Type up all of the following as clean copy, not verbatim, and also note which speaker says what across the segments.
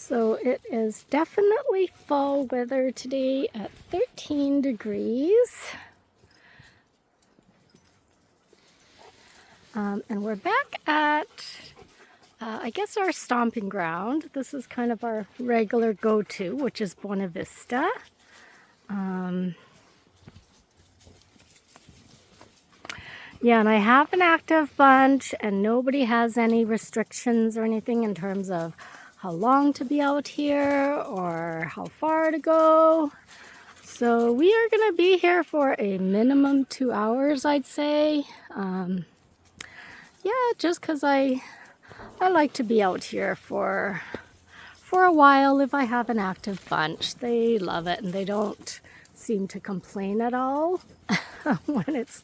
Speaker 1: So it is definitely fall weather today at 13 degrees. And we're back at, I guess, our stomping ground. This is kind of our regular go-to, which is Buena Vista. Yeah, and I have an active bunch, and nobody has any restrictions or anything in terms of how long to be out here or how far to go. So we are going to be here for a minimum 2 hours, I'd say. Yeah, just because I like to be out here for a while if I have an active bunch. They love it, and they don't seem to complain at all when it's,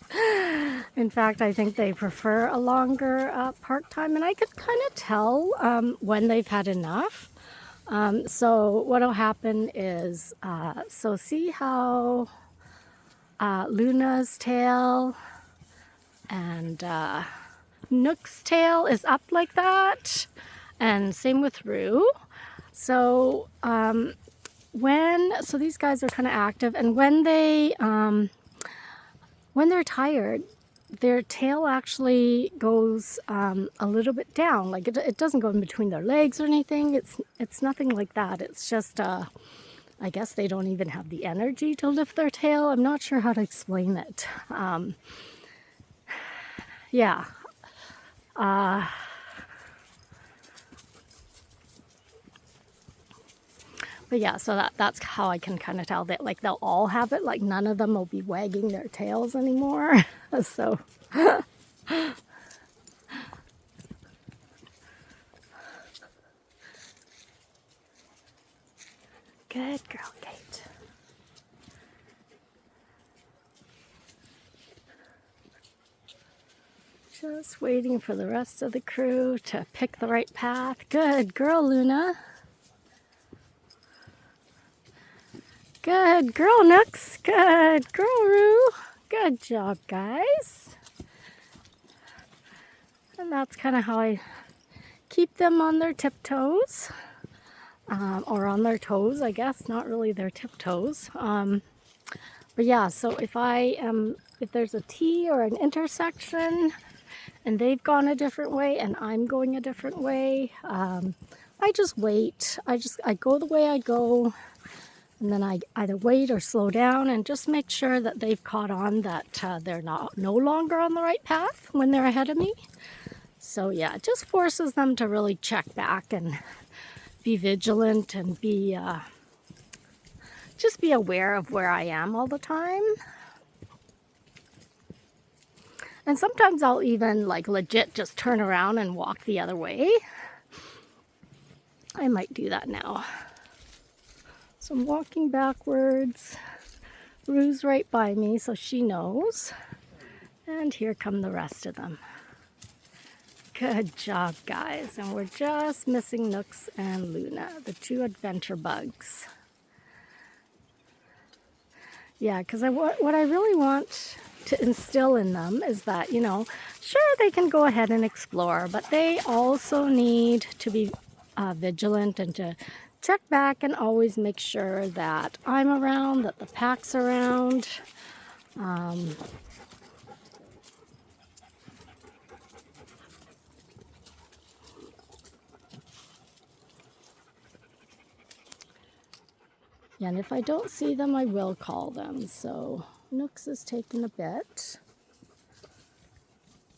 Speaker 1: in fact, I think they prefer a longer park time, and I could kind of tell when they've had enough. So what'll happen is, so see how Luna's tail and Nook's tail is up like that, and same with Rue. So so these guys are kind of active, and when they're tired, their tail actually goes a little bit down. Like it doesn't go in between their legs or anything. It's nothing like that. It's just I guess they don't even have the energy to lift their tail. I'm not sure how to explain it. Yeah. But yeah, so that's how I can kind of tell that, like, they'll all have it. Like, none of them will be wagging their tails anymore. So good girl, Kate. Just waiting for the rest of the crew to pick the right path. Good girl, Luna. Good girl, Nooks. Good girl, Rue. Good job, guys. And that's kind of how I keep them on their tiptoes. Or on their toes, I guess. Not really their tiptoes. But yeah, so if there's a T or an intersection and they've gone a different way and I'm going a different way, I just wait. I go the way I go. And then I either wait or slow down and just make sure that they've caught on that they're no longer on the right path when they're ahead of me. So yeah, it just forces them to really check back and be vigilant and just be aware of where I am all the time. And sometimes I'll even like legit just turn around and walk the other way. I might do that now. So I'm walking backwards. Rue's right by me, so she knows. And here come the rest of them. Good job, guys. And we're just missing Nooks and Luna, the two adventure bugs. Yeah, because what I really want to instill in them is that, sure, they can go ahead and explore, but they also need to be vigilant and to check back and always make sure that I'm around, that the pack's around. Yeah, and if I don't see them, I will call them. So Nooks is taking a bit.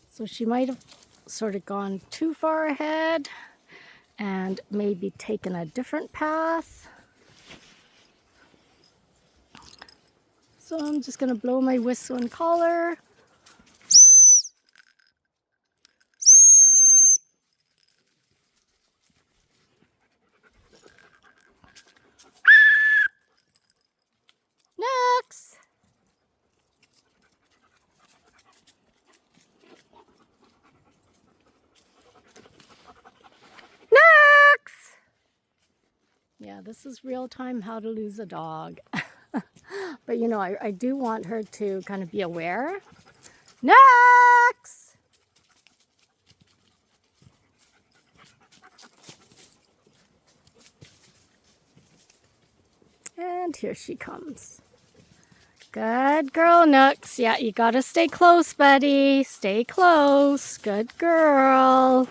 Speaker 1: So she might have sort of gone too far ahead and maybe taken a different path. So I'm just going to blow my whistle and call her. Nooks! Nooks! Yeah, this is real time how to lose a dog. But I do want her to kind of be aware. Nooks! And here she comes. Good girl, Nooks. Yeah, you gotta stay close, buddy. Stay close. Good girl.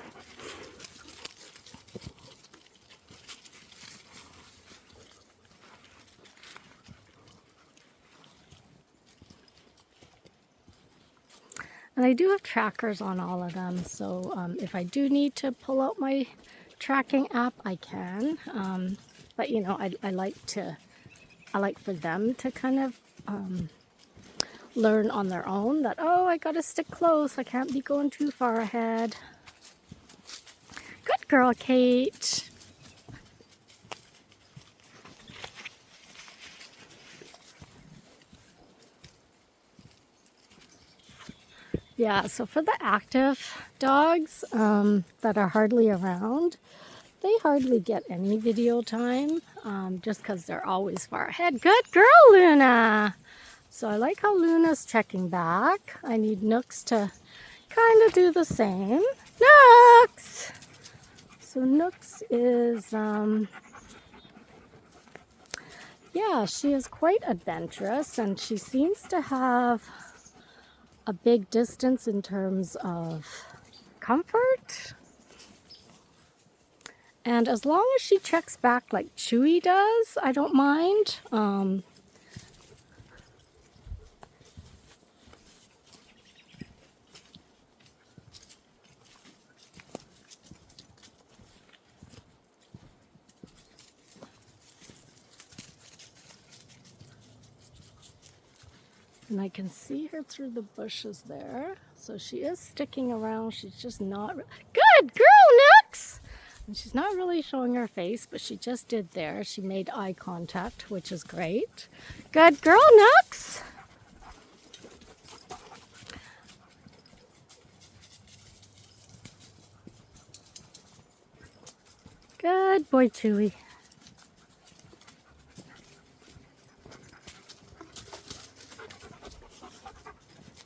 Speaker 1: And I do have trackers on all of them, so if I do need to pull out my tracking app, I can. But you know, I like for them to kind of learn on their own that, oh, I gotta stick close. I can't be going too far ahead. Good girl, Kate. Yeah, so for the active dogs that are hardly around, they hardly get any video time just because they're always far ahead. Good girl, Luna. So I like how Luna's checking back. I need Nooks to kind of do the same. Nooks! So Nooks is, yeah, she is quite adventurous, and she seems to have a big distance in terms of comfort. And as long as she checks back like Chewy does, I don't mind. And I can see her through the bushes there. So she is sticking around. She's just not... Good girl, Nooks! And she's not really showing her face, but she just did there. She made eye contact, which is great. Good girl, Nooks! Good boy, Chewy.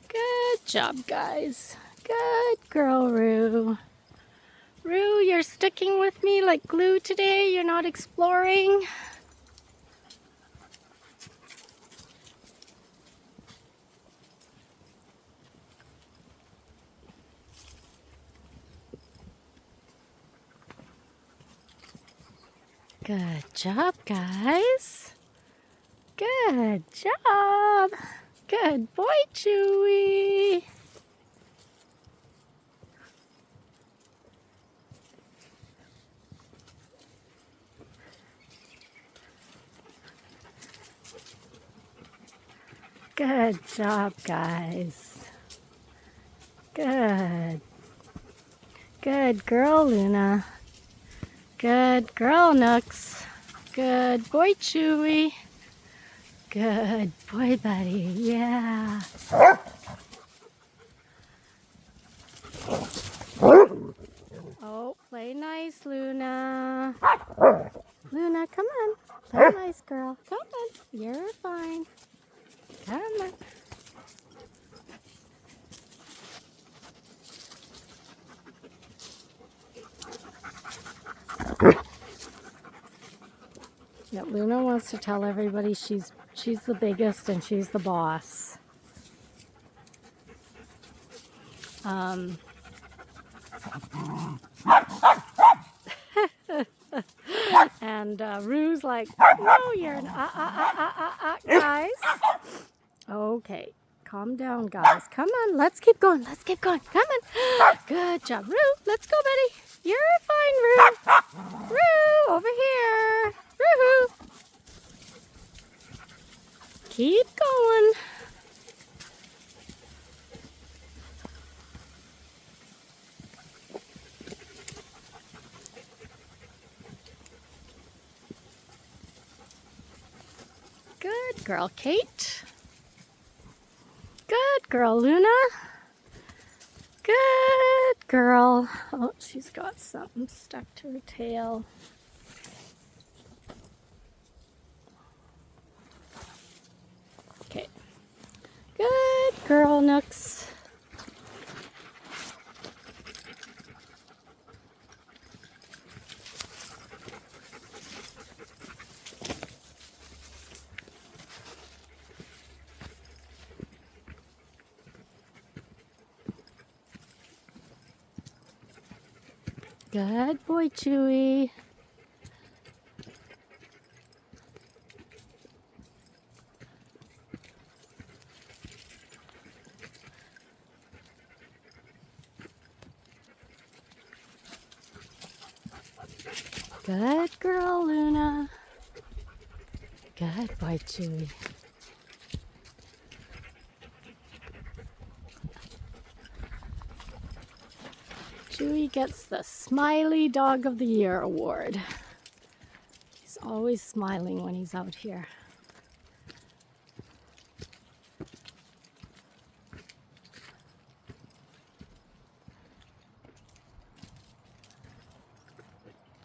Speaker 1: Good job, guys. Good girl, Rue. Rue, you're sticking with me like glue today. You're not exploring. Good job, guys. Good job. Good boy, Chewy. Good job, guys. Good. Good girl, Luna. Good girl, Nooks. Good boy, Chewy. Good boy, buddy. Yeah. Oh, play nice, Luna. Luna, come on. Play nice, girl. Come on. You're fine. Come on. Yeah, Luna wants to tell everybody she's the biggest and she's the boss. And Rue's like, no, you're guys. Okay, calm down, guys. Come on, let's keep going. Let's keep going. Come on. Good job, Rue. Let's go, buddy. You're fine, Rue. Rue, over here. Rue. Keep going. Good girl, Kate. Good girl, Luna. Good girl. Oh, she's got something stuck to her tail. Okay. Good girl, Nooks. Good boy, Chewy. Good girl, Luna. Good boy, Chewy. Chewy gets the Smiley Dog of the Year award. He's always smiling when he's out here.